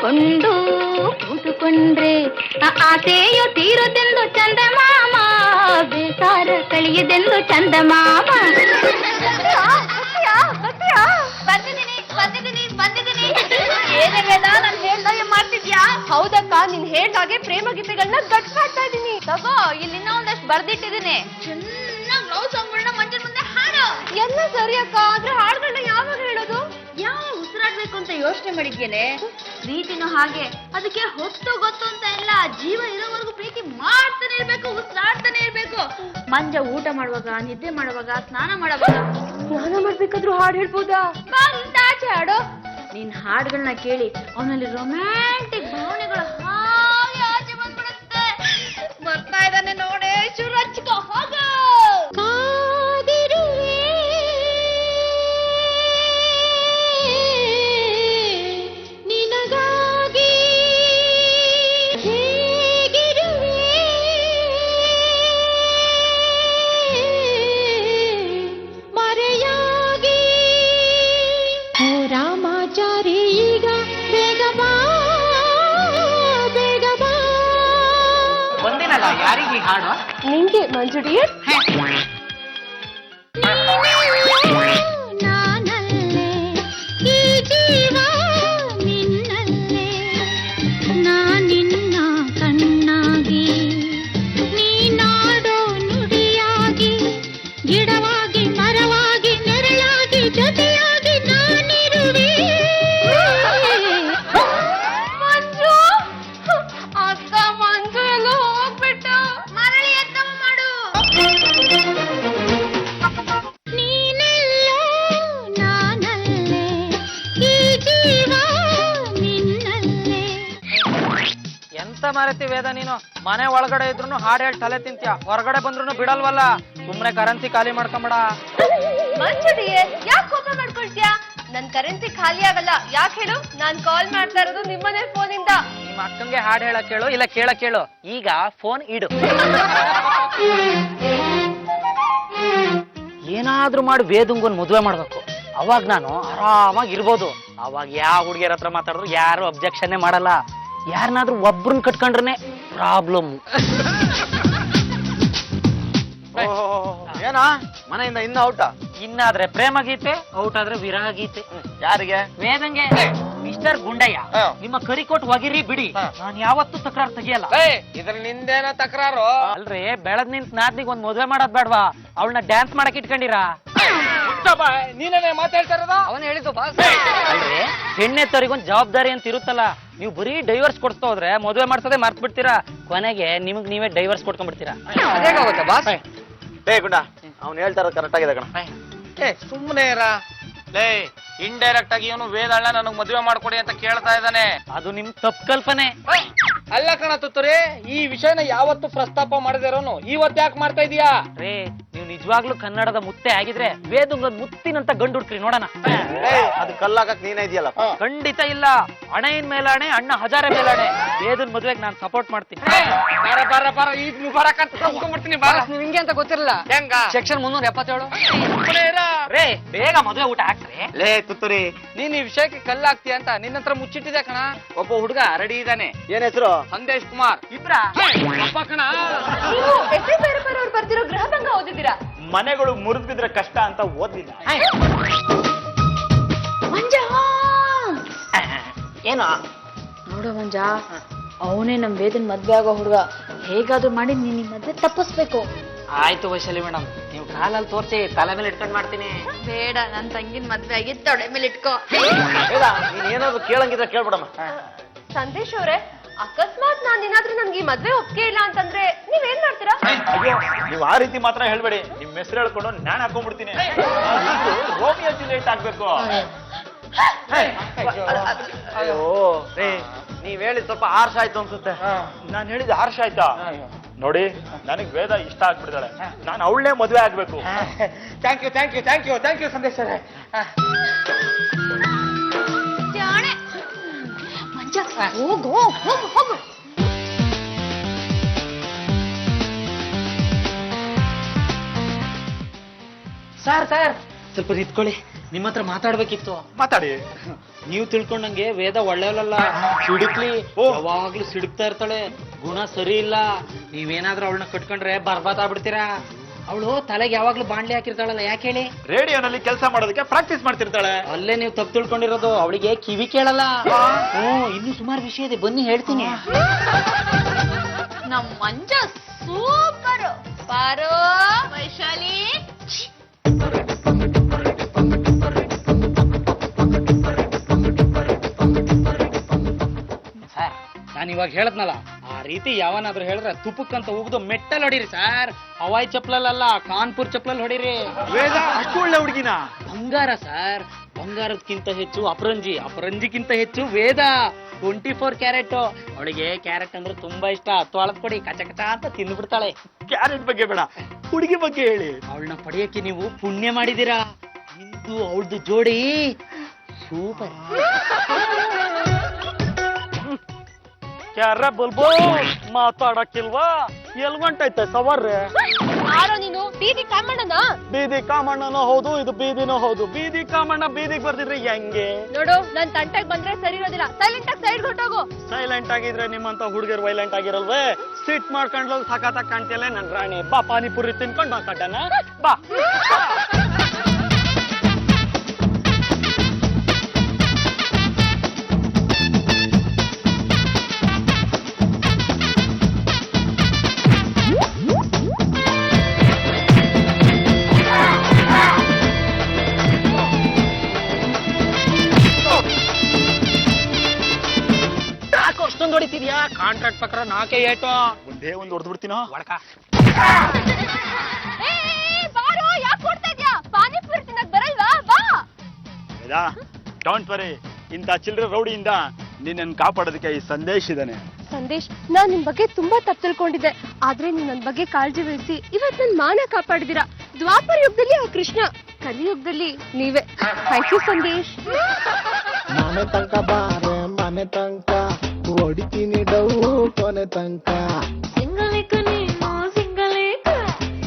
ಹಾಡಿಕೊಂಡು ಕೂತುಕೊಂಡ್ರೆ ಆಸೆಯು ತೀರುದೆಂದು ಚಂದಮಾಮ, ಬೇಸಾರ ಕಳಿಯದೆಂದು ಚಂದಮಾಮ. ಬಂದಿದ್ದೀನಿ. ಏನೇನೆಲ್ಲ ನಾನು ಹೇಳ್ದಾಗೆ ಮಾಡ್ತಿದ್ಯಾ? ಹೌದಕ್ಕ, ನೀನ್ ಹೇಳ್ದಾಗೆ ಪ್ರೇಮ ಗೀತೆಗಳನ್ನ ಗಟ್ ಮಾಡ್ತಾ ಇದ್ದೀನಿ. ತಗೋ, ಇಲ್ಲಿನ್ನ ಒಂದಷ್ಟು ಬರ್ದಿಟ್ಟಿದ್ದೀನಿ. ಚೆನ್ನಾಗಿ ಲವ್ ಸಾಂಗ್ಗಳನ್ನ ಮಂಜನ್ ಮುಂದೆ ಹಾಡು. ಎಲ್ಲ ಸರಿ ಅಕ್ಕ, ಆದ್ರೆ ಹಾಡುಗಳನ್ನ ಯಾವಾಗ ಹೇಳೋದು? ಯಾವ ಉಸಿರಾಡ್ಬೇಕು ಅಂತ ಯೋಚನೆ ಮಾಡಿದ್ಯೇನೆ. ಪ್ರೀತಿನೂ ಹಾಗೆ, ಅದಕ್ಕೆ ಹೊತ್ತು ಗೊತ್ತು ಅಂತ ಇಲ್ಲ. ಜೀವ ಇರೋವರೆಗೂ ಪ್ರೀತಿ ಮಾಡ್ತಾನೆ ಇರ್ಬೇಕು, ಉಸಿರಾಡ್ತಾನೆ ಇರ್ಬೇಕು. ಮಂಜ ಊಟ ಮಾಡುವಾಗ, ನಿದ್ದೆ ಮಾಡುವಾಗ, ಸ್ನಾನ ಮಾಡ್ಬೇಕಾದ್ರೂ ಹಾಡು ಹೇಳ್ಬೋದಾ? ಆಚೆ ಹಾಡು. ನೀನ್ ಹಾಡುಗಳನ್ನ ಕೇಳಿ ಅವನಲ್ಲಿ ರೊಮ್ಯಾಂಟಿಕ್ ಭಾವನೆಗಳು ಹಾಗೆ ಆಚೆ ಬಂದ್ಬಿಡುತ್ತೆ. ಬರ್ತಾ ಇದ್ದಾನೆ ನೋಡೆ, ಶುರು ಹಚ್ಕೋ ಹೋಗ. ಯಾರಿಗೆ ಹಾಡು? ನಿಂಗೆ ಮಂಜು ಡಿಯರ್. ನಾನಲ್ಲೇ ಈ ಜೀವ ನಿನ್ನಲ್ಲೇ, ನಾನಿನ್ನ ಕಣ್ಣಾಗಿ ನೀನಾಡೋ ನುಡಿಯಾಗಿ, ಗಿಡವಾಗಿ ಮರವಾಗಿ ನೆರಳಾಗಿ ಜೊತೆಯಾಗಿ ನಾನಿರುವೆ. ಮಂಜು ಅಕ್ಕ, ಮಂಜು ಎಲ್ಲ ಹೋಗ್ಬಿಟ್ಟ. ಮರಳಿ ಎತ್ತಮ್ಮ ಮಾಡು. ನೀನೆಲ್ಲೋ ನಾನಲ್ಲೇ, ಈ ಜೀವ ನಿನ್ನಲ್ಲೇ. ಎಂತ ಮರೆತಿ ವೇದ ನೀನು? ಮನೆ ಒಳಗಡೆ ಇದ್ರು ಹಾಡು ಹೇಳಿ ತಲೆ ತಿಂತ್ಯ, ಹೊರಗಡೆ ಬಂದ್ರು ಬಿಡಲ್ವಲ್ಲ. ಸುಮ್ನೆ ಕರೆನ್ಸಿ ಖಾಲಿ ಮಾಡ್ಕೊಂಬೇಡ. ಮಂಜು ಡಿಯರ್, ಯಾಕೆ ಕೋಪ ಮಾಡ್ಕೊಳ್ತೀಯಾ? ನನ್ ಕರೆನ್ಸಿ ಖಾಲಿ ಆಗಲ್ಲ. ಯಾಕೆ ಹೇಳು? ನಾನ್ ಕಾಲ್ ಮಾಡ್ತಾ ಇರೋದು ನಿಮ್ಮನೆ ಫೋನಿಂದ. ನಿಮ್ಮ ಅಕ್ಕಂಗೆ ಹಾಡು ಹೇಳಕ್ ಕೇಳು, ಇಲ್ಲ ಕೇಳಕ್ ಕೇಳು. ಈಗ ಫೋನ್ ಇಡು. ಏನಾದ್ರೂ ಮಾಡಿ ವೇದಂಗೊಂದು ಮದುವೆ ಮಾಡ್ಬೇಕು. ಅವಾಗ ನಾನು ಆರಾಮಾಗಿ ಇರ್ಬೋದು. ಅವಾಗ ಯಾವ ಹುಡುಗಿಯರ ಹತ್ರ ಮಾತಾಡಿದ್ರು ಯಾರು ಅಬ್ಜೆಕ್ಷನ್ನೇ ಮಾಡಲ್ಲ. ಯಾರನ್ನಾದ್ರೂ ಒಬ್ರನ್ನ ಕಟ್ಕೊಂಡ್ರೆ ಪ್ರಾಬ್ಲಮ್. ಏನ ಮನೆಯಿಂದ ಇನ್ನ ಔಟ? ಇನ್ನಾದ್ರೆ ಪ್ರೇಮ ಗೀತೆ, ಔಟ್ ಆದ್ರೆ ವಿರಹ ಗೀತೆ. ಯಾರಿಗೆ? ವೇದಂಗೆ. ಮಿಸ್ಟರ್ ಗುಂಡಯ್ಯ, ನಿಮ್ಮ ಕರಿಕೋಟ್ ಒಗಿರಿ ಬಿಡಿ, ನಾನು ಯಾವತ್ತೂ ತಕರಾರು ತೆಗಿಯಲ್ಲ. ಇದ್ರ ನಿಂದೇನ ತಕರಾರು? ಅಲ್ರಿ, ಬೆಳದ್ ನಿಂತ ನಾದ್ನಿಗೆ ಒಂದ್ ಮದ್ವೆ ಮಾಡೋದ್ ಬೇಡ್ವಾ? ಅವಳನ್ನ ಡ್ಯಾನ್ಸ್ ಮಾಡಕ್ ಇಟ್ಕೊಂಡಿರಾ? ನೀನೇ ಮಾತಾಡ್ತಾ ಇರೋದ? ಅವನ್ ಹೇಳಿದ್ದು ಬಾಸ್. ಅಲ್ರಿ, ಹೆಣ್ಣೆತ್ತವರಿಗೊಂದ್ ಜವಾಬ್ದಾರಿ ಅಂತ ಇರುತ್ತಲ್ಲ. ನೀವು ಬರೀ ಡೈವರ್ಸ್ ಕೊಡ್ತಾ ಹೋದ್ರೆ ಮದ್ವೆ ಮಾಡ್ಸೋದೇ ಮರ್ತ್ ಬಿಡ್ತೀರಾ. ಕೊನೆಗೆ ನಿಮಗ್ ನೀವೇ ಡೈವರ್ಸ್ ಕೊಡ್ಕೊಂಡ್ಬಿಡ್ತೀರಾ. ಅದೇಗಾಗುತ್ತೆ ಬಾಸ್? ಲೇ ಗುಂಡ, ಅವ್ನು ಹೇಳ್ತಾ ಇರೋದು ಕರೆಕ್ಟ್ ಆಗಿದೆ ಕಣ. ಸುಮ್ಮನೆ ಲೇ, ಇಂಡೈರೆಕ್ಟ್ ಆಗಿ ಇವನು ವೇದಣ್ಣ ನನಗ್ ಮದುವೆ ಮಾಡ್ಕೊಡಿ ಅಂತ ಕೇಳ್ತಾ ಇದ್ದಾನೆ. ಅದು ನಿಮ್ ತಪ್ಪು ಕಲ್ಪನೆ. ಅಲ್ಲ ಕಣ ತುತ್ತೂರಿ, ಈ ವಿಷಯನ ಯಾವತ್ತು ಪ್ರಸ್ತಾಪ ಮಾಡದಿರೋನು ಇವತ್ತು ಯಾಕೆ ಮಾಡ್ತಾ ಇದೀಯಾ? ರೇ, ನೀವು ನಿಜವಾಗ್ಲೂ ಕನ್ನಡದ ಮುತ್ತೆ ಆಗಿದ್ರೆ ವೇದಂಗೊಂದ್ ಮುತ್ತಿನಂತ ಗಂಡು ಹುಡ್ಕ್ರಿ ನೋಡೋಣ. ಅದು ಕಲ್ಲಾಕಕ್ ನೀನೇ ಇದೆಯಲ್ಲ. ಖಂಡಿತ ಇಲ್ಲ. ಹಣೆயின் ಮೇಲಾಣೆ, ಅಣ್ಣ ಹಜಾರ ಮೇಲಾಣೆ. ವೇದನ್ ಮದ್ವೆಗೆ ನಾನು ಸಪೋರ್ಟ್ ಮಾಡ್ತೀನಿ. ಈಗ ಮುಬಾರಕ್ ಅಂತ ಕರ್ಕೊಂಡ್ಬಿಡ್ತೀನಿ. ನಿಮ್ಗೆ ಅಂತ ಗೊತ್ತಿರಲ್ಲ. ಹೆಂಗ? ಸೆಕ್ಷನ್ 377. ರೇ, ಬೇಗ ಮದ್ವೆ ಊಟ ಹಾಕ್ರಿ. ಲೇ ತುತ್ತೂರಿ, ನೀನ್ ಈ ವಿಷಯಕ್ಕೆ ಕಲ್ಲಾಗ್ತೀಯ ಅಂತ ನಿನ್ನ ಹತ್ರ ಮುಚ್ಚಿಟ್ಟಿದೆ ಕಣ. ಒಬ್ಬ ಹುಡುಗ ರೆಡಿ ಇದ್ದಾನೆ. ಏನ್ ಹೆಸರು? ಸಂದೇಶ್ ಕುಮಾರ್. ಇಬ್ರ ಕಣ. ನೀವು ಎಸ್ಐ ಭೈರಪ್ಪರ್ ಅವ್ರು ಬರ್ತಿರೋ ಗೃಹಭಂಗ ಓದಿದ್ದೀರಾ? ಮನೆಗಳು ಮುರಿದ್ ಬಿದ್ರೆ ಕಷ್ಟ ಅಂತ ಓದ್ಲಿಲ್ಲ. ಮಂಜ, ಏನೋ ನೋಡು ಮಂಜ, ಅವನೇ ನಮ್ ವೇದನ್ ಮದ್ವೆ ಆಗೋ ಹುಡುಗ. ಹೇಗಾದ್ರೂ ಮಾಡಿ ನೀನ್ ಈ ಮದ್ವೆ ತಪ್ಪಿಸ್ಬೇಕು. ಆಯ್ತು ವೈಶಾಲಿ ಮೇಡಮ್, ನೀವು ಕಾಲಲ್ಲಿ ತೋರ್ಸಿ, ತಲೆ ಮೇಲೆ ಇಟ್ಕೊಂಡ್ ಮಾಡ್ತೀನಿ. ಬೇಡ, ನನ್ ತಂಗಿನ ಮದ್ವೆ ಆಗಿ ತೊಡೆ ಮೇಲೆ ಇಟ್ಕೋ. ನೀನ್ ಏನಾದ್ರು ಕೇಳಂಗಿದ್ರೆ ಕೇಳ್ಬಿಡಮ್ಮ. ಸಂದೇಶ್ ಅವ್ರೆ, ಅಕಸ್ಮಾತ್ ನಾನ್ ಏನಾದ್ರೂ ನನ್ಗೆ ಈ ಮದ್ವೆ ಒಪ್ಪಿಗೆ ಇಲ್ಲ ಅಂತಂದ್ರೆ ನೀವೇನ್ ಮಾಡ್ತೀರಾ? ಅಯ್ಯೋ, ನೀವು ಆ ರೀತಿ ಮಾತ್ರ ಹೇಳ್ಬೇಡಿ. ನಿಮ್ ಹೆಸರು ಹೇಳ್ಕೊಂಡು ನಾನ್ ಹಾಕೊಂಡ್ಬಿಡ್ತೀನಿ. ರೋಮಿಯೋ ಜೂಲಿಯಟ್ ಆಗ್ಬೇಕು. ಅಯ್ಯೋ ರೇ, ನೀವ್ ಹೇಳಿದ್ ಸ್ವಲ್ಪ ಹಾರ್ಷ ಆಯ್ತು ಅನ್ಸುತ್ತೆ. ನಾನ್ ಹೇಳಿದ ಹಾರ್ಷ ಆಯ್ತಾ? ನೋಡಿ, ನನಗ್ ವೇದ ಇಷ್ಟ ಆಗ್ಬಿಡ್ತಾಳೆ. ನಾನು ಅವಳನ್ನೇ ಮದ್ವೆ ಆಗ್ಬೇಕು. ಥ್ಯಾಂಕ್ ಯು ಸಂದೇಶ್ ಅವರೇ. ಮಂಜ, ಹೋಗು ಹೋಗು ಹೋಗು. ಸರ್, ಸ್ವಲ್ಪ ನಿಂತ್ಕೊಳ್ಳಿ. ನಿಮ್ಮ ಹತ್ರ ಮಾತಾಡ್ಬೇಕಿತ್ತು. ಮಾತಾಡಿ. ನೀವು ತಿಳ್ಕೊಂಡಂಗೆ ವೇದ ಒಳ್ಳೆಯವಳಲ್ಲ, ಸಿಡುಕ್ಲಿ. ಯಾವಾಗ್ಲೂ ಸಿಡುಕ್ತಾ ಇರ್ತಾಳೆ, ಗುಣ ಸರಿ ಇಲ್ಲ. ನೀವೇನಾದ್ರೂ ಅವಳನ್ನ ಕಟ್ಕೊಂಡ್ರೆ ಬರ್ಬಾದ್ ಆಗ್ಬಿಡ್ತೀರಾ. ಅವಳು ತಲೆಗೆ ಯಾವಾಗ್ಲೂ ಬಾಂಡ್ಲಿ ಹಾಕಿರ್ತಾಳಲ್ಲ, ಯಾಕೆ ಹೇಳಿ? ರೇಡಿಯೋನಲ್ಲಿ ಕೆಲಸ ಮಾಡೋದಕ್ಕೆ ಪ್ರಾಕ್ಟೀಸ್ ಮಾಡ್ತಿರ್ತಾಳೆ. ಅಲ್ಲೇ ನೀವು ತಪ್ಪು ತಿಳ್ಕೊಂಡಿರೋದು. ಅವಳಿಗೆ ಕಿವಿ ಕೇಳಲ್ಲ. ಇನ್ನು ಸುಮಾರು ವಿಷಯ ಇದೆ, ಬನ್ನಿ ಹೇಳ್ತೀನಿ. ನಮ್ ಮಂಜ ಸೂಪರ್. ಪಾರು, ವೈಶಾಲಿ, ಸರ್, ನಾನು ಇವಾಗ ಹೇಳದ್ನಲ್ಲ, ಆ ರೀತಿ ಯಾವನಾದ್ರೂ ಹೇಳಿದ್ರೆ ತುಪ್ಪಕ್ಕಂತ ಉಗ್ದು ಮೆಟ್ಟಲ್ ಹೊಡೀರಿ ಸರ್. ಹವಾಯಿ ಚಪ್ಲಲ್ಲ, ಕಾನ್ಪುರ್ ಚಪ್ಲಲ್ಲಿ ಹೊಡೀರಿ. ವೇದ ಅಷ್ಟು ಒಳ್ಳೆ ಹುಡುಗಿನ? ಬಂಗಾರ ಸರ್, ಬಂಗಾರಕ್ಕಿಂತ ಹೆಚ್ಚು ಅಪರಂಜಿ, ಅಪರಂಜಿಗಿಂತ ಹೆಚ್ಚು ವೇದ. 24 ಕ್ಯಾರೆಟ್. ಅವಳಿಗೆ ಕ್ಯಾರೆಟ್ ಅಂದ್ರೆ ತುಂಬಾ ಇಷ್ಟ. ತೊಳೆದ್ ಕೊಡಿ, ಕಚ ಕಚ ಅಂತ ತಿಂದ್ಬಿಡ್ತಾಳೆ. ಕ್ಯಾರೆಟ್ ಬಗ್ಗೆ ಬೇಡ, ಹುಡುಗಿ ಬಗ್ಗೆ ಹೇಳಿ. ಅವಳನ್ನ ಪಡೆಯಕ್ಕೆ ನೀವು ಪುಣ್ಯ ಮಾಡಿದೀರಾ. ಇಂದು ಅವಳದು ಜೋಡಿ ಸೂಪರ್. ಕ್ಯಾರ ಬಲ್ಬೋ ಮಾತಾಡಕ್ಕಿಲ್ವಾ? ಎಲ್ ಗಂಟೈತೆ ಸವಾರ್ರೆ? ಯಾರೋ ನೀನು ಬೀದಿ ಕಾಮಣ್ಣನ? ಬೀದಿ ಕಾಮಣ್ಣನೂ ಹೌದು, ಇದು ಬೀದಿನೂ ಹೌದು. ಬೀದಿ ಕಾಮಣ್ಣ ಬೀದಿಗೆ ಬರ್ದಿದ್ರೆ ಹೆಂಗೆ? ನೋಡು, ನನ್ ತಂಟೆಗ್ ಬಂದ್ರೆ ಸರಿ ಇರೋದಿಲ್ಲ. ಸೈಲೆಂಟ್ ಆಗಿ ಸೈಡ್ ಹೊಟ್ಟೋಗು. ಸೈಲೆಂಟ್ ಆಗಿದ್ರೆ ನಿಮ್ಮಂತ ಹುಡುಗರು ವೈಲೆಂಟ್ ಆಗಿರಲ್ವೇ? ಸಿಟ್ ಮಾಡ್ಕೊಂಡ್ಲು ಸಖತ್ತಾಗಿ ಕಾಣ್ತಿಲ್ಲ ನನ್ ರಾಣಿ. ಬಾ ಪಾನಿಪುರಿ ತಿನ್ಕೊಂಡು ಮಾತಾಡಣ ಬಾ. ಅಷ್ಟೊಂದು ಹೊಡಿತಿದ್ಯಾ? ಕಾಂಟ್ರಾಕ್ಟ್ ಪ್ರಕಾರ 4 ಏಟು. ಒಂದೇ ಒಂದು ಹೊಡೆದು ಬಿಡ್ತೀನೋ ಒಳಕ. ಬಾರೋ, ಯಾಕೆ ಕೊಡ್ತಾ ಇದ್ಯಾ? ಪಾನಿಪುರಿ ತಿನ್ನಕ್ ಬರಲ್ವಾ? ಬಾ. ಡೋಂಟ್ ವರಿ, ಇಂಥ ಚಿಲ್ಲರೆ ರೌಡಿಯಿಂದ ನಿನ್ನನ್ನು ಕಾಪಾಡೋದಕ್ಕೆ ಈ ಸಂದೇಶ್ ಇದ್ದಾನೆ. ಸಂದೇಶ್, ನಾನ್ ನಿಮ್ ಬಗ್ಗೆ ತುಂಬಾ ತಪ್ಪು ತಿಳ್ಕೊಂಡಿದ್ದೆ. ಆದ್ರೆ ನೀವ್ ನನ್ ಬಗ್ಗೆ ಕಾಳಜಿ ವಹಿಸಿ ಇವತ್ ನನ್ ಮಾನ ಕಾಪಾಡಿದಿರಾ. ದ್ವಾಪರ ಯುಗದಲ್ಲಿ ಆ ಕೃಷ್ಣ, ಕಲಿಯುಗದಲ್ಲಿ ನೀವೇ. Thank you Sandesh. ಮನೆ ತನಕ ಬಾರೆ, ಮನೆ ತನಕ ಹೊಡಿತೀನಿ ಡೌ ಕೊನೆ ತನಕ. ಸಿಂಗಲೇಕ ನೀನು ಸಿಂಗಲೇಕ,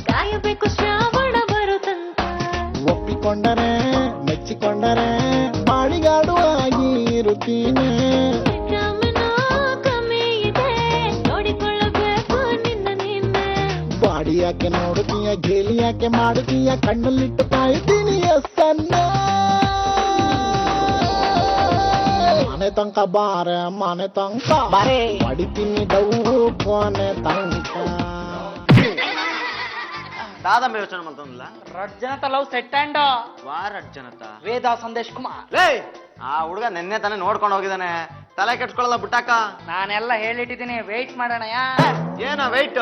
ಕಾಯಬೇಕು ಶ್ರಾವಣ ಬರೋ ತನಕ. ಒಪ್ಪಿಕೊಂಡರೆ ಮೆಚ್ಚಿಕೊಂಡರೆ ಬಾಳಿಗಾಡು ಆಗಿ ಇರುತ್ತೀನಿ. ಕಮ್ಮಿ ಇದೆ, ನೋಡಿಕೊಳ್ಳಬೇಕು ನಿನ್ನ ನಿನ್ನೆ. ಬಾಡಿ ಯಾಕೆ ನೋಡುತ್ತೀಯ, ಗೇಲಿ ಯಾಕೆ ಮಾಡುತ್ತೀಯ, ಕಣ್ಣಲ್ಲಿಟ್ಟು ಕಾಯ್ತೀನಿ ಎಸ್ಸನ್ನ. ಮನೆ ತನಕ ಬಾರೆ, ಮನೆ ತನಕ ಬಾರೆ, ಹೊಡಿತೀನಿ ಡೌ ಕೊನೆ ತನಕ. ದಾದಂಬೆ ಯೋಚನೆ ಮಾಡ್ತಾನಲ್ಲ, ರಡ್ಜನತ ಲವ್ ಸೆಟ್ ಅಂಡ್ ವಾರಜ್ಜನತ ವೇದ ಸಂದೇಶ್ ಕುಮಾರ್. ಲೇ, ಆ ಹುಡುಗ ನೆನ್ನೆ ತಾನೇ ನೋಡ್ಕೊಂಡು ಹೋಗಿದ್ದಾನೆ. ತಲೆ ಕೆಡ್ಸ್ಕೊಳ್ಳಲ್ಲ ಬಿಟ್ಟಾಕ. ನಾನೆಲ್ಲ ಹೇಳಿಟ್ಟಿದ್ದೀನಿ, ವೇಟ್ ಮಾಡೋಣ. ಏನ ವೆಯ್ಟ್?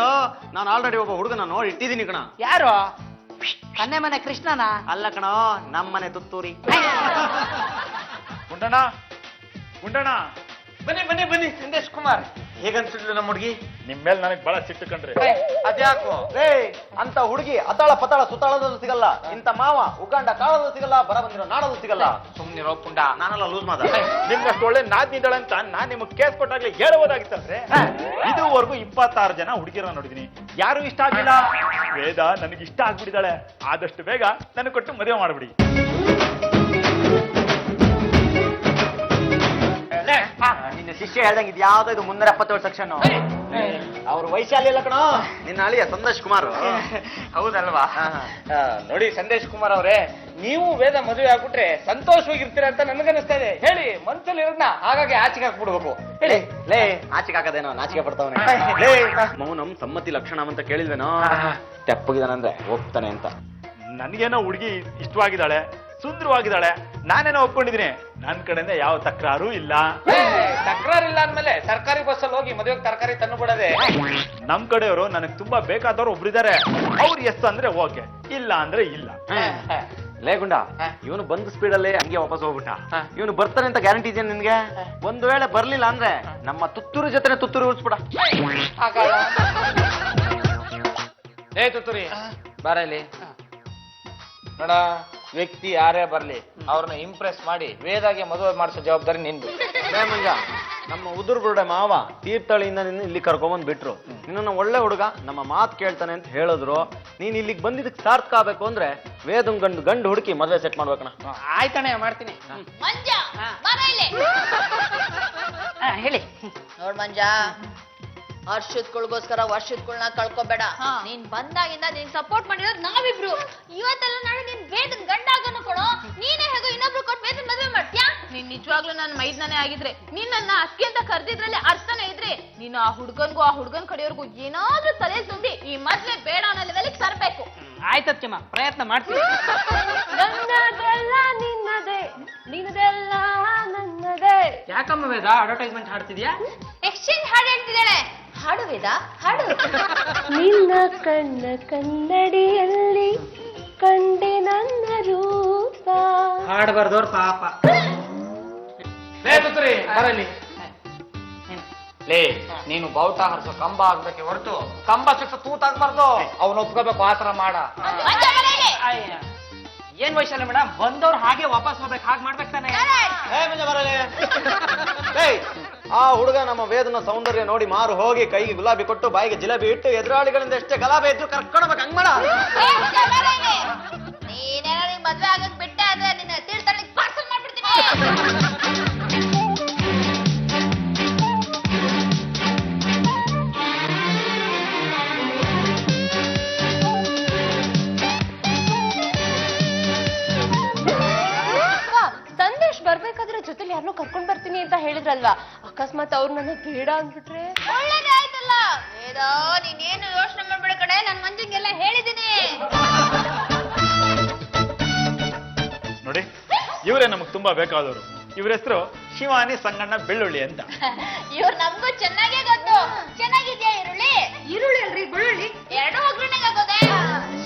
ನಾನು ಆಲ್ರೆಡಿ ಒಬ್ಬ ಹುಡುಗನ ನೋಡಿ ಇಟ್ಟಿದ್ದೀನಿ ಕಣ. ಯಾರು? ಕನ್ನೆ ಮನೆ ಕೃಷ್ಣನ? ಅಲ್ಲ ಕಣೋ, ನಮ್ಮನೆ ತುತ್ತೂರಿ. ಗುಂಡಣ್ಣ, ಗುಂಡಣ್ಣ, ಬನ್ನಿ ಬನ್ನಿ ಬನ್ನಿ ಸಂದೇಶ್ ಕುಮಾರ್. ಹೇಗನ್ಸಿಡ್ಲು ನಮ್ಮ ಹುಡುಗಿ? ನಿಮ್ ಮೇಲೆ ನನಗೆ ಬಹಳ ಸಿಟ್ಟು ಕಂಡ್ರಿ. ಅದ್ಯಾಕೋ ರೇ, ಅಂತ ಹುಡುಗಿ ಅತಾಳ ಪತಾಳ ಸುತ್ತಾಳದಲ್ಲೂ ಸಿಗಲ್ಲ. ಇಂತ ಮಾವ ಉಗಾಂಡ ಕಾಳದಲ್ಲೂ ಸಿಗಲ್ಲ, ಬರ ಬಂದಿರೋ ನಾಡಲ್ಲೂ ಸಿಗಲ್ಲ. ಸುಮ್ನಿರೋ ಪುಂಡ. ನಾನೆಲ್ಲ ಲೂಸ್ ಮಾದ. ನಿಮ್ಗಷ್ಟು ಒಳ್ಳೆ ನಾದ್ನಿದ್ದಾಳೆ ಅಂತ ನಾನ್ ನಿಮ್ಗೆ ಕೇಸ್ ಕೊಟ್ಟಾಗ್ಲೇ ಹೇಳಬಹುದಾಗಿತ್ತಂದ್ರೆ. ಇದುವರೆಗೂ 26 ಜನ ಹುಡುಗಿರನ್ನ ನೋಡಿದೀನಿ, ಯಾರು ಇಷ್ಟ ಆಗಿಲ್ಲ. ವೇದ ನನಗೆ ಇಷ್ಟ ಆಗ್ಬಿಟ್ಟಿದ್ದಾಳೆ. ಆದಷ್ಟು ಬೇಗ ನನಗೆ ಕೊಟ್ಟು ಮದುವೆ ಮಾಡ್ಬಿಡಿ. ನಿನ್ನ ಶಿಷ್ಯ ಹೇಳ್ದಂಗೆ ಇದು ಯಾವ್ದೋ ಇದು 377 ಸೆಕ್ಷನ್. ಅವ್ರ ವೈಶಾಲಿ ಅಲ್ಲ ಕಣೋ, ನಿನ್ನ ಅಳಿಯ ಸಂದೇಶ್ ಕುಮಾರ್. ಹೌದಲ್ವಾ? ನೋಡಿ ಸಂದೇಶ್ ಕುಮಾರ್ ಅವರೇ, ನೀವು ವೇದ ಮದುವೆ ಆಗ್ಬಿಟ್ರೆ ಸಂತೋಷವಾಗಿರ್ತೀರ ಅಂತ ನನಗನ್ನಿಸ್ತಾ ಇದೆ. ಹೇಳಿ, ಮನ್ಸಲ್ಲಿ ಇರೋದ್ನ ಹಾಗಾಗಿ ಆಚೆಗೆ ಹಾಕ್ಬಿಡ್ಬೇಕು. ಹೇಳಿ. ಲೇ, ಆಚೆಗೆ ಹಾಕದೇನೋ, ನಾಚಿಕೆ ಪಡ್ತಾವನೆ. ಲೇ, ಮೌನಂ ಸಮ್ಮತಿ ಲಕ್ಷಣ ಅಂತ ಕೇಳಿಲ್ವೇನೋ? ತೆಪ್ಪಗಿದಾನಂದ್ರೆ ಹೋಗ್ತಾನೆ ಅಂತ. ನನಗೇನೋ ಹುಡುಗಿ ಇಷ್ಟವಾಗಿದ್ದಾಳೆ, ಸುಂದರವಾಗಿದ್ದಾಳೆ, ನಾನೇನೋ ಒಪ್ಕೊಂಡಿದ್ದೀನಿ. ನನ್ ಕಡೆಯಿಂದ ಯಾವ ತಕರಾರು ಇಲ್ಲ. ತಕರಾರಿಲ್ಲ ಅಂದ್ಮೇಲೆ ಸರ್ಕಾರಿ ಬಸ್ಸಲ್ಲಿ ಹೋಗಿ ಮದುವೆಗೆ ತರಕಾರಿ ತಂದು ಬಿಡದೆ. ನಮ್ ಕಡೆಯವರು ನನಗೆ ತುಂಬಾ ಬೇಕಾದವ್ರು ಒಬ್ರಿದ್ದಾರೆ. ಅವ್ರು ಎಸ್ ಅಂದ್ರೆ ಓಕೆ, ಇಲ್ಲ ಅಂದ್ರೆ ಇಲ್ಲ. ಲೇ ಗುಂಡ, ಇವನು ಬಂದ ಸ್ಪೀಡಲ್ಲೇ ಹಂಗೆ ವಾಪಸ್ ಹೋಗ್ಬಿಟ್ಟ. ಇವನು ಬರ್ತಾನೆ ಅಂತ ಗ್ಯಾರಂಟಿ ಇದೆಯಾ ನಿನ್ಗೆ? ಒಂದು ವೇಳೆ ಬರ್ಲಿಲ್ಲ ಅಂದ್ರೆ ನಮ್ಮ ತುತ್ತೂರು ಜೊತೆ ತುತ್ತೂರು ಉಳಿಸ್ಬಿಡ. ಏ ತುತ್ತೂರಿ, ಬಾರ ಇಲ್ಲಿ ನೋಡ. ವ್ಯಕ್ತಿ ಯಾರೇ ಬರ್ಲಿ, ಅವ್ರನ್ನ ಇಂಪ್ರೆಸ್ ಮಾಡಿ ವೇದಾಗೆ ಮದುವೆ ಮಾಡಿಸೋ ಜವಾಬ್ದಾರಿ ನಿಂದು. ಲೇ ಮಂಜ, ನಮ್ಮ ಉದುರು ಬುರುಡೆ ಮಾವ ತೀರ್ಥಹಳ್ಳಿಯಿಂದ ನಿನ್ನ ಇಲ್ಲಿ ಕರ್ಕೊಂಬಂದ್ ಬಿಟ್ರು. ನಿನ್ನ ಒಳ್ಳೆ ಹುಡುಗ ನಮ್ಮ ಮಾತು ಕೇಳ್ತಾನೆ ಅಂತ ಹೇಳಿದ್ರು. ನೀನ್ ಇಲ್ಲಿಗೆ ಬಂದಿದ್ದಕ್ಕೆ ಸಾರ್ಥಕ ಆಗ್ಬೇಕು ಅಂದ್ರೆ ವೇದಂ ಗಂಡು ಹುಡುಕಿ ಮದುವೆ ಸೆಟ್ ಮಾಡ್ಬೇಕಣ್ಣ. ಆಯ್ತಣ್ಣ ಮಾಡ್ತೀನಿ. ಮಂಜ ಬರ ಇಲ್ಲಿ. ಹೇಳಿ. ನೋಡ್ ಮಂಜ, ಹರ್ಷದ್ಗಳಿಗೋಸ್ಕರ ವರ್ಷದ್ಗಳನ್ನ ಕಳ್ಕೊಬೇಡ. ನೀನ್ ಬಂದಾಗಿಂದ ನೀನ್ ಸಪೋರ್ಟ್ ಮಾಡಿರೋದು ನಾವಿಬ್ರು. ಇವತ್ತೆಲ್ಲ ನಾಳೆ ನೀನ್ ವೇದನ್ ಗಂಡ ಆಗೋನು ಕೊಡೋ. ನೀನೇ ಹೇಗೋ ಇನ್ನೊಬ್ರು ಕೊಟ್ಟು ವೇದನ್ ಮದ್ವೆ ಮಾಡ್ತೀಯಾ? ನೀನ್ ನಿಜವಾಗ್ಲೂ ನನ್ನ ಮೈದ್ನೇ ಆಗಿದ್ರೆ, ನೀನ್ ನನ್ನ ಅಕ್ಕಿ ಅಂತ ಕರ್ದಿದ್ರಲ್ಲಿ ಅರ್ಥನೇ ಇದ್ರೆ, ನೀನು ಆ ಹುಡ್ಗನ್ಗೂ ಆ ಹುಡ್ಗನ್ ಕಡೆಯವ್ರಿಗೂ ಏನಾದ್ರೂ ತಲೆ ತುಂಬಿ ಈ ಮದ್ವೆ ಬೇಡ ಅನ್ನೋ ಲೆವೆಲ್ಗೆ ತರ್ಬೇಕು. ಆಯ್ತಮ್ಮ, ಪ್ರಯತ್ನ ಮಾಡ್ತೀನಿ. ನನ್ನದೆಲ್ಲ ನಿನ್ನದೇ, ನಿನ್ನದೆಲ್ಲ ನನ್ನದೇ. ಯಾಕಮ್ಮ ವೇದ ಅಡ್ವರ್ಟೈಸ್ಮೆಂಟ್ ಹಾಡ್ತಿದ್ಯಾ? ಎಕ್ಸ್ಚೇಂಜ್ ಹಾಡು ಹೇಳ್ತಿದ್ದಾಳೆ. ಹಾಡು ವೇದ, ಹಾಡು. ನಿನ್ನ ಕಣ್ಣ ಕನ್ನಡಿಯಲ್ಲಿ ಕಂಡೆ ನನ್ನ ರೂಪ. ಹಾಡು ಬರ್ದವ್ರ ಪಾಪ. ಬರಲಿ. ಲೇ, ನೀನು ಬಾವುಟ ಹರಿಸೋ ಕಂಬ ಆಗ್ಬೇಕೆ ಹೊರತು ಕಂಬ ಸಿಕ್ಕ ತೂತಾಗ್ಬಾರ್ದು. ಅವನು ಒಪ್ಕೋಬೇಕು, ಆತರ ಮಾಡ. ಮಂಜ ಬರ ಇಲ್ಲಿ. ಏನ್ ವೈಶಾಲ್ಯ ಮೇಡಮ್, ಬಂದವ್ರು ಹಾಗೆ ವಾಪಸ್ ಹೋಗ್ಬೇಕು, ಹಾಗೆ ಮಾಡ್ಬೇಕು ತಾನೆ? ಆ ಹುಡುಗ ನಮ್ಮ ವೇದನ ಸೌಂದರ್ಯ ನೋಡಿ ಮಾರು ಹೋಗಿ ಕೈಗೆ ಗುಲಾಬಿ ಕೊಟ್ಟು ಬಾಯಿಗೆ ಜಿಲೇಬಿ ಇಟ್ಟು ಎದುರಾಳಿಗಳಿಂದ ಎಷ್ಟೇ ಗಲಾಭೆ ಇದ್ರು ಕರ್ಕೊಂಡ್ಬೇಕು. ಹಂಗ್ ಮಾಡ. ನೀನೇನೋ ನಿನ್ ಮದ್ವೆ ಆಗಕ್ ಬಿಟ್ಟೆ ಆದ್ರೆ ನಿನ್ನ ತೀರ್ಥಹಳ್ಳಿಗೆ ಪಾರ್ಸಲ್ ಮಾಡ್ಬಿಡ್ತೀನಿ. ಸಂದೇಶ್ ಬರ್ಬೇಕಾದ್ರೆ ಜೊತೆಲಿ ಯಾರನ್ನೋ ಕರ್ಕೊಂಡ್ ಬರ್ತೀನಿ ಅಂತ ಹೇಳಿದ್ರಲ್ವಾ, ಅಕಸ್ಮಾತ್ ಅವ್ರು ನನ್ನ ಬೇಡ ಅಂದ್ಬಿಟ್ರೆ? ಒಳ್ಳೇದೇ ಆಯ್ತಲ್ಲ ವೇದ, ನೀನೇನು ಯೋಚನೆ ಮಾಡ್ಬೇಡ ಕಡೆ, ನನ್ ಮಂಜಂಗೆಲ್ಲ ಹೇಳಿದೀನಿ. ನೋಡಿ, ಇವರೇ ನಮಗ್ ತುಂಬಾ ಬೇಕಾದವರು. ಇವ್ರ ಹೆಸರು ಶಿವಾನಿ ಸಂಗಣ್ಣ ಬೆಳ್ಳುಳ್ಳಿ ಅಂತ. ಇವ್ರು ನಮ್ಗೂ ಚೆನ್ನಾಗೇ ಗೊತ್ತು. ಚೆನ್ನಾಗಿದ್ಯಾ ಈರುಳ್ಳಿ? ಈರುಳ್ಳಿ ಅಲ್ರಿ, ಬೆಳ್ಳುಳ್ಳಿ. ಎರಡು ಒಗ್ಗರಣೆಗೆ ಆಗೋದೆ.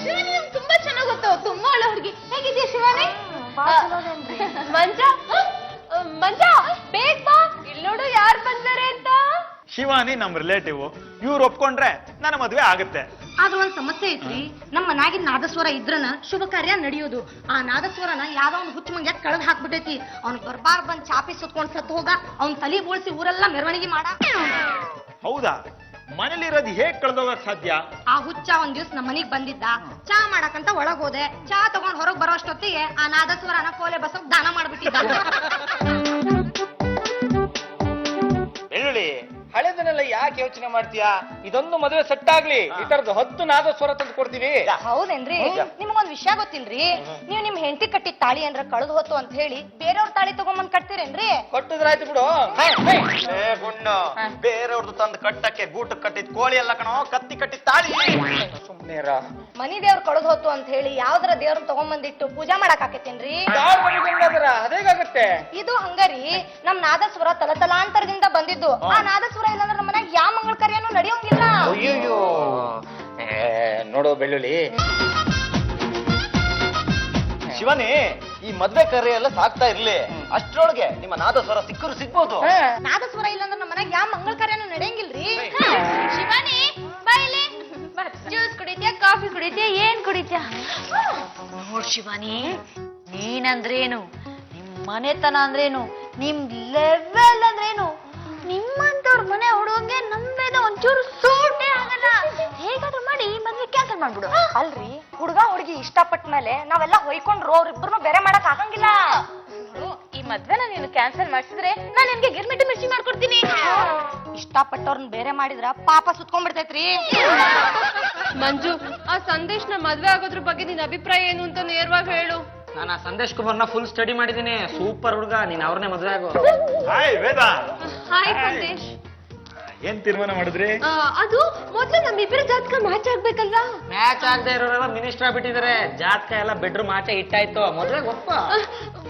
ಶಿವಾನಿ ನಮ್ಗೆ ತುಂಬಾ ಚೆನ್ನಾಗ್ ಗೊತ್ತು, ತುಂಬಾ ಒಳ್ಳೆ ಹುಡುಗಿ. ಹೇಗಿದ್ಯಾ ಶಿವಾನಿ? ಮಂಜ, ಮಂಜ ಬೇಗ ಬಾ, ಇಲ್ಲಿ ನೋಡು ಯಾರು ಬಂದಾರೆ ಅಂತ. ಶಿವಾನಿ ನಮ್ ರಿಲೇಟಿವ್. ಇವ್ರು ಒಪ್ಕೊಂಡ್ರೆ ನನ್ನ ಮದ್ವೆ ಆಗುತ್ತೆ. ಆದ್ರ ಒಂದ್ ಸಮಸ್ಯೆ ಐತ್ರಿ. ನಮ್ಮ ಮನ್ಯಾಗಿನ ನಾದಸ್ವರ ಇದ್ರನ ಶುಭ ಕಾರ್ಯ ನಡೆಯೋದು. ಆ ನಾದಸ್ವರನ ಯಾವ್ದೋ ಒಂದು ಹುಚ್ಚ ಮಂಗ್ಯ ಕಳೆದ್ ಹಾಕ್ಬಿಟ್ಟೈತಿ. ಅವ್ನ್ ಬರ್ಬಾರ್ ಬಂದ್ ಚಾಪಿ ಸುತ್ಕೊಂಡ್ ಸತ್ತು ಹೋಗ, ಅವ್ನ್ ತಲಿ ಬೋಳ್ಸಿ ಊರೆಲ್ಲ ಮೆರವಣಿಗೆ ಮಾಡ. ಹೌದಾ? ಮನೇಲಿರೋದು ಹೇಗ್ ಕಳ್ದೋಗಕ್ ಸಾಧ್ಯ? ಆ ಹುಚ್ಚ ಒಂದ್ ದಿವ್ಸ ನಮ್ಮ ಮನಿಗ್ ಬಂದಿದ್ದ. ಚಾ ಮಾಡಕಂತ ಒಳಗ್ ಹೋದೆ. ಚಾ ತಗೊಂಡ್ ಹೊರಗ್ ಬರೋ ಅಷ್ಟೊತ್ತಿಗೆ ಆ ನಾದಸ್ವರನ ಕೋಲೆ ಬಸಕ್ ದಾನ ಮಾಡ್ಬಿಟ್ಟಿದ್ದ. ಬೆಳ್ಳುಳ್ಳಿ, ಹಳೆದನ್ನೆಲ್ಲ ಯಾಕೆ ಯೋಚನೆ ಮಾಡ್ತೀಯಾ? ಇದೊಂದು ಮದುವೆ ಸೆಟ್ ಆಗ್ಲಿ, ಈ ತರದ್ದು 10 ನಾದಸ್ವರ ತಂದು ಕೊಡ್ತೀವಿ. ಹೌದೇನ್ರಿ? ನಿಮಗೊಂದ್ ವಿಷಯ ಗೊತ್ತಿಲ್ರಿ? ನೀವ್ ನಿಮ್ ಹೆಂಡತಿ ಕಟ್ಟಿದ ತಾಳಿ ಅಂದ್ರ ಕಳೆದು ಹೋತು ಅಂತ ಹೇಳಿ ಬೇರೆಯವ್ರ ತಾಳಿ ತಗೊಂಬಂದ್ ಕಟ್ತೀರೇನ್ರಿ? ಕೊಟ್ಟಿದ್ರಾಯ್ತು ಬಿಡು. ಗುಂಡು ಬೇರೆಯವ್ರದ್ದು ತಂದು ಕಟ್ಟಕ್ಕೆ ಗೂಟ ಕಟ್ಟಿದ್ ಕೋಳಿ ಎಲ್ಲ ಕಣೋ, ಕತ್ತಿ ಕಟ್ಟಿದ್ ತಾಳಿ. ಸುಮ್ನೇರ ಮನಿ ದೇವ್ರ ಕಳೆದು ಹೋತು ಅಂತ ಹೇಳಿ ಯಾವ್ದ್ರ ದೇವ್ರ ತಗೊಂಬಂದಿಟ್ಟು ಪೂಜಾ ಮಾಡಕ್ ಆಕೇತೇನ್ರಿ? ಅದೇಗಾಗತ್ತೆ? ಇದು ಹಂಗರಿ, ನಮ್ ನಾದಸ್ವರ ತಲತಲಾಂತರದಿಂದ ಬಂದಿದ್ದು. ಆ ನಾದಸ್ವರ ಇಲ್ಲಾಂದ್ರೆ ನಮ್ಮ ಮನ್ಯಾಗ ಯಾವ ಮಂಗಳ ಕಾರ್ಯನೂ ನಡೆಯೋಂಗಿಲ್ಲ. ಅಯ್ಯೋ, ನೋಡು ಬೆಳ್ಳುಳ್ಳಿ, ಶಿವನಿ, ಈ ಮದ್ವೆ ಕಾರ್ಯ ಎಲ್ಲ ಸಾಕ್ತಾ ಇರ್ಲಿ. ಅಷ್ಟ್ರೊಳಗೆ ನಿಮ್ಮ ನಾದಸ್ವರ ಸಿಕ್ಕರು ಸಿಗ್ಬೋದು. ನಾದಸ್ವರ ಇಲ್ಲಾಂದ್ರೆ ನಮ್ಮ ಮನ್ಯಾಗ ಯಾವ ಮಂಗಳ ಕಾರ್ಯನೂ ನಡೆಯಂಗಿಲ್ರಿ. ಶಿವಾನಿ ಬಾಯಿಲಿ. ಜ್ಯೂಸ್ ಕುಡಿದ್ಯಾ, ಕಾಫಿ ಕುಡಿದ್ಯಾ, ಏನ್ ಕುಡಿದ್ಯಾ? ನೋಡ್ ಶಿವಾನಿ, ನೀನಂದ್ರೇನು, ನಿಮ್ ಮನೆತನ ಅಂದ್ರೇನು, ನಿಮ್ ಲೆವೆಲ್ ಅಂದ್ರೇನು, ನಿಮ್ಮಂತವ್ರ ಮನೆ ಹುಡುಗಂಗೆ ನಮ್ಮೇದ ಒಂಚೂರು ಸೂಟೇ ಆಗಲ್ಲ. ಹೇಗಾದ್ರೂ ಮಾಡಿ ಈ ಮದ್ವೆ ಕ್ಯಾನ್ಸಲ್ ಮಾಡ್ಬಿಡು. ಅಲ್ರಿ, ಹುಡುಗ ಹುಡುಗಿ ಇಷ್ಟಪಟ್ಟ ಮೇಲೆ ನಾವೆಲ್ಲ ಹೊಯ್ಕೊಂಡ್ರು ಅವ್ರಿಬ್ರು ಬೇರೆ ಮಾಡಕ್ ಆಗಂಗಿಲ್ಲ. ಈ ಮದ್ವೆನ ನೀನು ಕ್ಯಾನ್ಸಲ್ ಮಾಡಿಸಿದ್ರೆ ನಾನು ನಿನ್ಗೆ ಗಿರ್ಮಿಟ್ಟು ಮಿರ್ಚಿ ಮಾಡ್ಕೊಡ್ತೀನಿ. ಇಷ್ಟಪಟ್ಟವ್ರನ್ನ ಬೇರೆ ಮಾಡಿದ್ರ ಪಾಪ ಸುತ್ಕೊಂಡ್ಬಿಡ್ತೈತ್ರಿ. ಮಂಜು, ಆ ಸಂದೇಶ್ನ ಮದ್ವೆ ಆಗೋದ್ರ ಬಗ್ಗೆ ನಿನ್ ಅಭಿಪ್ರಾಯ ಏನು ಅಂತ ನೇರವಾಗಿ ಹೇಳು. ನಾನು ಆ ಸಂದೇಶ್ ಕುಮಾರ್ನ ಫುಲ್ ಸ್ಟಡಿ ಮಾಡಿದ್ದೀನಿ. ಸೂಪರ್ ಹುಡುಗ, ನೀನ್ ಅವ್ರನ್ನೇ ಮದ್ವೆ ಆಗೋ. ಹಾಯ್ ವೇದ, ಹಾಯ್ ಸಂದೇಶ್. ಏನ್ ತೀರ್ಮಾನ ಮಾಡಿದ್ರಿ? ಅದು ಮೊದ್ಲು ನಮ್ಮಿಬ್ಬರ ಜಾತಕ ಮ್ಯಾಚ್ ಆಗ್ಬೇಕಲ್ವಾ? ಮ್ಯಾಚ್ ಆಗದೆ ಇರೋರೆಲ್ಲ ಮಿನಿಸ್ಟರ್ ಆಗ್ಬಿಟ್ಟಿದ್ದಾರೆ. ಜಾತಕ ಎಲ್ಲ ಬೆಡ್ರೂಮ್ ಆಚೆ ಇಟ್ಟಾಯ್ತು. ಮದ್ವೆಗೆ ಒಪ್ಪ.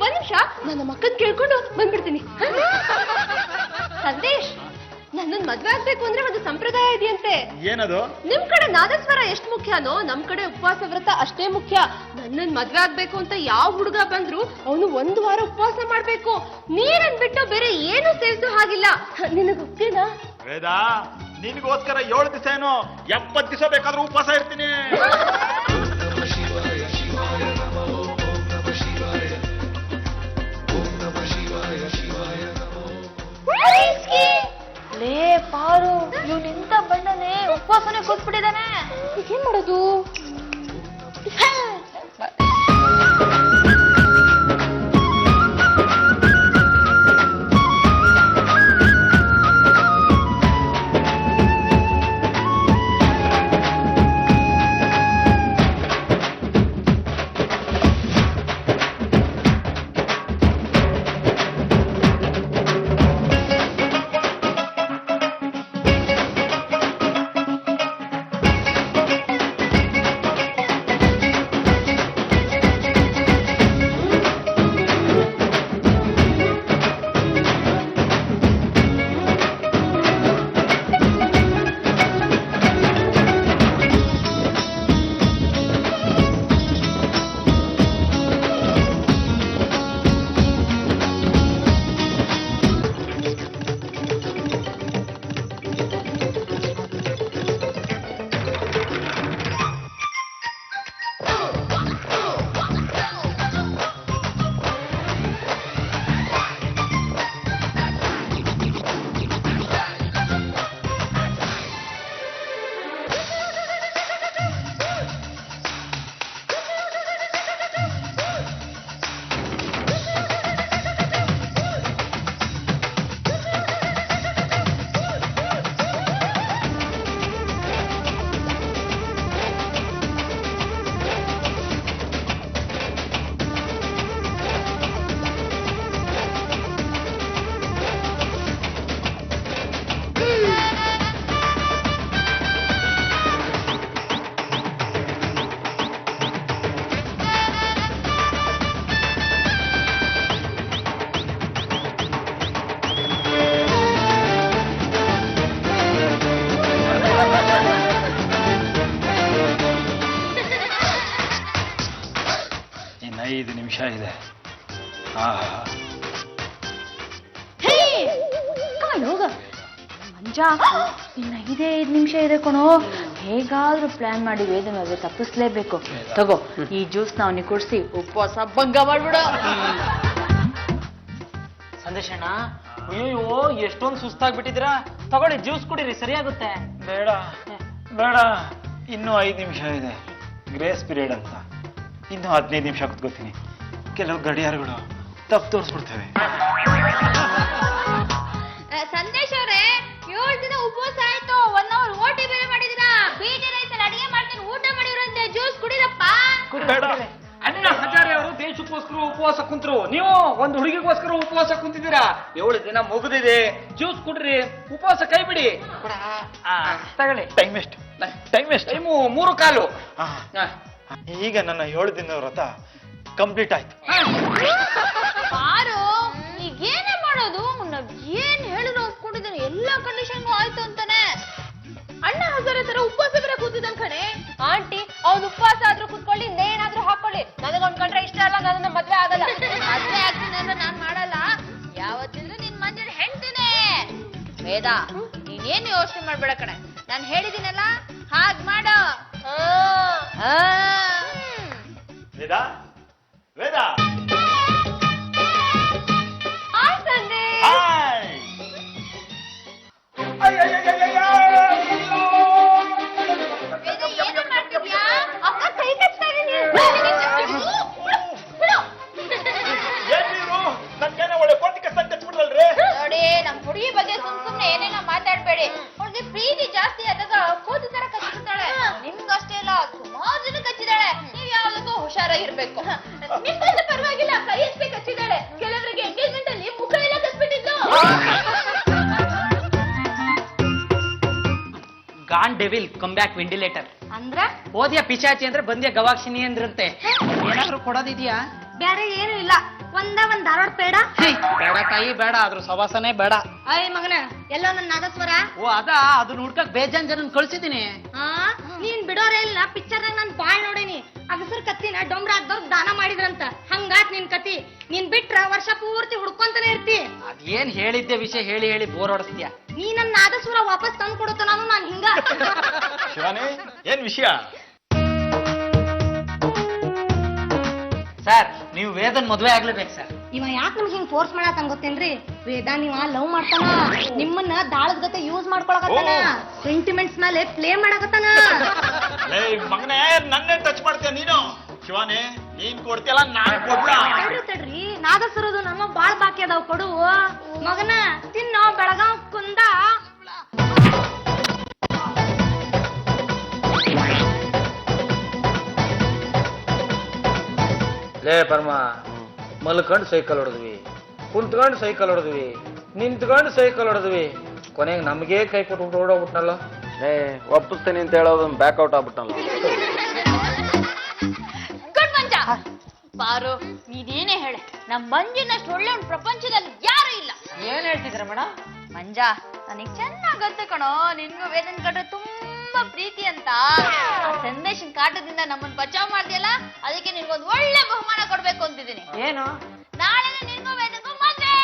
ಒಂದ್ ನಿಮಿಷ, ನನ್ನ ಮಕ್ಕನ್ ಕೇಳ್ಕೊಂಡು ಬಂದ್ಬಿಡ್ತೀನಿ. ಸಂದೇಶ್, ನನ್ನನ್ ಮದ್ವೆ ಆಗ್ಬೇಕು ಅಂದ್ರೆ ಒಂದು ಸಂಪ್ರದಾಯ ಇದೆಯಂತೆ. ಏನದು? ನಿಮ್ ಕಡೆ ನಾದಸ್ವರ ಎಷ್ಟು ಮುಖ್ಯನೋ ನಮ್ ಕಡೆ ಉಪವಾಸ ವ್ರತ ಅಷ್ಟೇ ಮುಖ್ಯ. ನನ್ನನ್ ಮದ್ವೆ ಆಗ್ಬೇಕು ಅಂತ ಯಾವ ಹುಡುಗ ಬಂದ್ರು ಅವನು 1 ವಾರ ಉಪವಾಸ ಮಾಡ್ಬೇಕು. ನೀರನ್ ಬಿಟ್ಟು ಬೇರೆ ಏನು ಸೇವಿಸೋ ಹಾಗಿಲ್ಲ. ನಿನಗ್ ಗೊತ್ತಿಲ್ಲ? ವೇದ, ನಿನ್ಗೋಸ್ಕರ 7 ದಿವಸ ಏನೋ 70 ದಿವಸ ಬೇಕಾದ್ರೂ ಉಪವಾಸ ಇರ್ತೀನಿ. Risky! ಲೇ ಪಾರು ಇವ್ ನಿಂತ ಬಂದನೆ ಉಪವಾಸನೆ ಕೂತ್ಬಿಟ್ಟಿದಾನೆ. ಏನ್ ಮಾಡೋದು? ಇನ್ನು 5 ನಿಮಿಷ ಇದೆ. ಹೋಗ ಮಂಜ, ಇನ್ನ 5 ನಿಮಿಷ ಇದೆ ಕಣೋ. ಹೇಗಾದ್ರೂ ಪ್ಲಾನ್ ಮಾಡಿ ವೇದನ ಮದುವೆ ತಪ್ಪಿಸ್ಲೇಬೇಕು. ತಗೋ ಈ ಜ್ಯೂಸ್ ನ ಅವನಿಗೆ ಕುಡಿಸಿ ಉಪವಾಸ ಭಂಗ ಮಾಡ್ಬಿಡ. ಸಂದೇಶಣ್ಣ, ಅಯ್ಯೋ ಎಷ್ಟೊಂದು ಸುಸ್ತಾಗ್ಬಿಟ್ಟಿದ್ದೀರಾ, ತಗೊಳ್ಳಿ ಜ್ಯೂಸ್ ಕುಡೀರಿ, ಸರಿಯಾಗುತ್ತೆ. ಬೇಡ ಬೇಡ, ಇನ್ನೂ 5 ನಿಮಿಷ ಇದೆ, ಗ್ರೇಸ್ ಪೀರಿಯಡ್ ಅಂತ. ಇನ್ನು 15 ನಿಮಿಷ ಕೂತ್ಕೋತೀನಿ. ಕೆಲವು ಗಡಿಯಾರಗಳು ತಪ್ಪು ತೋರಿಸ್ಬಿಡ್ತವೆ. ಸಂದೇಶ್ ಅವರೇ, 7 ದಿನ ಉಪವಾಸ ಆಯ್ತು, 1 ಅವರ್ ಓಟಿ ಬೇರೆ ಮಾಡಿದಿರಾ. ಬೀದಿ ರೈಸ್ ಅಡಿಗೆ ಮಾಡ್ತೀನಿ, ಊಟ ಮಾಡಿರಂತೆ. ಜ್ಯೂಸ್ ಕುಡಿರಪ್ಪ. ಬೇಡ. ಅಣ್ಣ ಹಜಾರೆ ಅವರು ದೇಶಕ್ಕೋಸ್ಕರ ಉಪವಾಸ ಕುಂತ್ರು, ನೀವು ಒಂದು ಹುಡುಗಿಗೋಸ್ಕರ ಉಪವಾಸ ಕುಂತಿದ್ದೀರಾ. 7 ದಿನ ಮುಗಿದಿದೆ, ಜ್ಯೂಸ್ ಕುಡ್ರಿ, ಉಪವಾಸ ಕೈ ಬಿಡಿ. ತಗೊಳ್ಳಿ. Time waste. ಟೈಮು 3:15. ಈಗ ನನ್ನ 7 ದಿನದ ವ್ರತ ಕಂಪ್ಲೀಟ್ ಆಯ್ತು. ಪಾರು, ಈಗ ಏನೇ ಮಾಡೋದು? ನಾವ್ ಏನ್ ಹೇಳಿದ್ರು ಒಪ್ಕೊಂಡಿದ್ದಾನೆ, ಎಲ್ಲಾ ಕಂಡೀಷನ್ಗೂ ಆಯ್ತು ಅಂತಾನೆ. ಅಣ್ಣ ಹಜಾರೆ ತರ ಉಪವಾಸ ಬೇರೆ ಕೂತಿದ್ದಾನ ಕಣೆ. ಆಂಟಿ, ಅವ್ನು ಉಪವಾಸ ಆದ್ರೂ ಕುತ್ಕೊಳ್ಳಿ, ನೇಣಾದ್ರೂ ಹಾಕೊಳ್ಳಿ, ನನಗೊಂದ್ ಕಂಡ್ರೆ ಇಷ್ಟ ಅಲ್ಲ, ನನ್ನ ಮದ್ವೆ ಆಗಲ್ಲ. ಮದ್ವೆ ಆಗ್ತೀನಿ ಅಂದ್ರೆ ನಾನ್ ಮಾಡಲ್ಲ. ಯಾವತ್ತಿದ್ರು ನಿನ್ ಮಂದಿರ ಹೆಣ್ತೀನಿ. ವೇದ, ನೀನೇನು ಯೋಚನೆ ಮಾಡ್ಬೇಡ ಕಣೆ, ನಾನ್ ಹೇಳಿದ್ದೀನಲ್ಲ ಹಾಗ್ ಮಾಡು. ವೇದ, ವೇದ, ನೋಡಿ, ನಮ್ ಹುಡುಗಿ ಬಗ್ಗೆ ಸುಮ್ನೆ ಏನೇನೋ ಮಾತಾಡ್ಬೇಡಿ. ಅವ್ಳಿಗೆ ಪ್ರೀತಿ ಜಾಸ್ತಿ ಆದಾಗ ಕೋತಿ ತರ ಕಚ್ಚಿರ್ತಾಳೆ. ನಿಮ್ಗಷ್ಟೇ ಅಲ್ಲ, ಸುಮಾರು ಜನ ಕಚ್ಚಿದಾಳೆ. ನೀವ್ ಯಾವ್ದಕ್ಕೂ ಹುಷಾರಾಗಿರ್ಬೇಕು. ನಿಮ್ಮನ್ನ ಪರವಾಗಿಲ್ಲ, ಕೈ ಎಷ್ಟೇ ಕಚ್ಚಿದಾಳೆ. ಕೆಲವರಿಗೆ ಎಂಗೇಜ್ಮೆಂಟ್ ಅಲ್ಲಿ ಮುಖ ಎಲ್ಲ ಕಚ್ಬಿಟ್ಟಿದ್ದು. Gone devil come back ventilator ಅಂದ್ರ ಓದಿಯ ಪಿಶಾಚಿ ಅಂದ್ರೆ ಬಂದ್ಯ ಗವಾಕ್ಷಿನಿ ಅಂದ್ರಂತೆ. ಏನಾದ್ರೂ ಕೊಡೋದಿದ್ಯಾ? ಬ್ಯಾರೆ ಏನು ಇಲ್ಲ, ಒಂದ್ ಧಾರವಾಡ ಪೇಡ. ಬೇಡ ತಾಯಿ ಬೇಡ, ಅದ್ರ ಸವಾಸನೆ ಬೇಡ. ಅಯ್ಯ ಮಗನ, ಎಲ್ಲೋ ನನ್ನ ನಾದಸ್ವರ. ಓ ಅದ, ಅದನ್ನ ಹುಡ್ಕಕ್ ಬೇಜಾನ್ ಜನ ಕಳ್ಸಿದೀನಿ. ನೀನ್ ಬಿಡೋರೇ ಇಲ್ಲ, ಪಿಕ್ಚರ್ನಾಗ ನಾನ್ ಬಾಳ್ ನೋಡೇನಿ. ಅಗಸರ್ ಕತ್ತಿನ ಡೊಂಬ್ರ ಹಾಕ್ದವ್ರು ದಾನ ಮಾಡಿದ್ರಂತ. ಹಂಗಾತ್ ನಿನ್ ಕತಿ. ನೀನ್ ಬಿಟ್ರ ವರ್ಷ ಪೂರ್ತಿ ಹುಡ್ಕೊಂತಾನೆ ಇರ್ತಿ. ಅದೇನ್ ಹೇಳಿದ್ದೆ ವಿಷಯ ಹೇಳಿ ಹೇಳಿ ಬೋರ್ ಹೊಡಿಸ್ತೀಯ. ನೀ ನನ್ನ ನಾದಸ್ವರ ವಾಪಸ್ ತಂದು ಕೊಡುತ್ತ ನಾನು ಹಿಂಗ. ಶಿವಾನಿ, ಏನ್ ವಿಷಯ? ಸರ್, ನೀವು ವೇದನ್ ಮದ್ವೆ ಆಗ್ಲೇಬೇಕು ಸರ್. ಇವ ಯಾಕೆ ನಮ್ಗೆ ಹಿಂಗ್ ಫೋರ್ಸ್ ಮಾಡತ್ತಂಗ್ ಗೊತ್ತೇನ್ರಿ? ವೇದ ನೀವ ಲವ್ ಮಾಡ್ತಾನ, ನಿಮ್ಮನ್ನ ದಾಳದ ಜೊತೆ ಯೂಸ್ ಮಾಡ್ಕೊಳಕತ್ತಾನ, ಸೆಂಟಿಮೆಂಟ್ಸ್ ಮೇಲೆ ಪ್ಲೇ ಮಾಡಕತ್ತಾನ. ಮಗನೇ ನನ್ನೇ ಟಚ್ ಮಾಡ್ತೀಯ ನೀನು? ಶಿವಾನಿ ನೀನ್ ಕೊಡ್ತೀಯಲ್ಲ ನಾನ್ ಕೊಡ್ಲಾ? ತಡ್ರಿ ನಾದಸ್ವರದು ನಮ್ಮ ಬಾಳ್ ಬಾಕಿ ಅದಾವ್ ಕೊಡು. ಮಗನ ತಿನ್ನೋ ಬೆಳಗಾವ್ ಕುಂದ. ಲೇ ಪರಮ, ಮಲ್ಕಂಡ್ ಸೈಕಲ್ ಹೊಡೆದ್ವಿ, ಕುಂತ್ಕೊಂಡ್ ಸೈಕಲ್ ಹೊಡೆದ್ವಿ, ನಿಂತ್ಕೊಂಡ್ ಸೈಕಲ್ ಹೊಡೆದ್ವಿ, ಕೊನೆಗೆ ನಮ್ಗೆ ಕೈ ಕೊಟ್ಟು ಓಡೋಗ್ಬಿಟ್ನಲ್ಲ. ಒಪ್ಪಿಸ್ತೇನೆ ಅಂತ ಹೇಳೋದನ್ನ ಬ್ಯಾಕ್ಔಟ್ ಆಗ್ಬಿಟ್ಟಲ್ಲ. ಗುಡ್ ಮಂಜ. ಬಾರು ನೀನೇನೇ ಹೇಳೆ, ನಮ್ ಮಂಜುನಷ್ಟು ಒಳ್ಳೆ ಒಂದು ಪ್ರಪಂಚದಲ್ಲಿ ಯಾರು ಇಲ್ಲ. ಏನ್ ಹೇಳ್ತಿದ್ರ ಮೇಡಮ್? ಮಂಜ, ನನಗ್ ಚೆನ್ನಾಗ್ ಗೊತ್ತು ಕಣೋ, ನಿನ್ಗೂ ವೇದನ್ ಕಂಡ್ರೆ ತುಂಬಾ ಪ್ರೀತಿ ಅಂತ. ಆ ಸಂದೇಶನ್ ಕಾಟದಿಂದ ನಮ್ಮನ್ನ ಬಚಾವ್ ಮಾಡ್ದಿಯಲ್ಲ, ಅದಕ್ಕೆ ನಿನ್ಗೊಂದು ಒಳ್ಳೆ ಬಹುಮಾನ ಕೊಡ್ಬೇಕು ಅಂತಿದ್ದೀನಿ. ಏನು? ನಾಳೆ ನಿನ್ಗೂ ವೇದನ್ಗೂ ಮದ್ವೆ.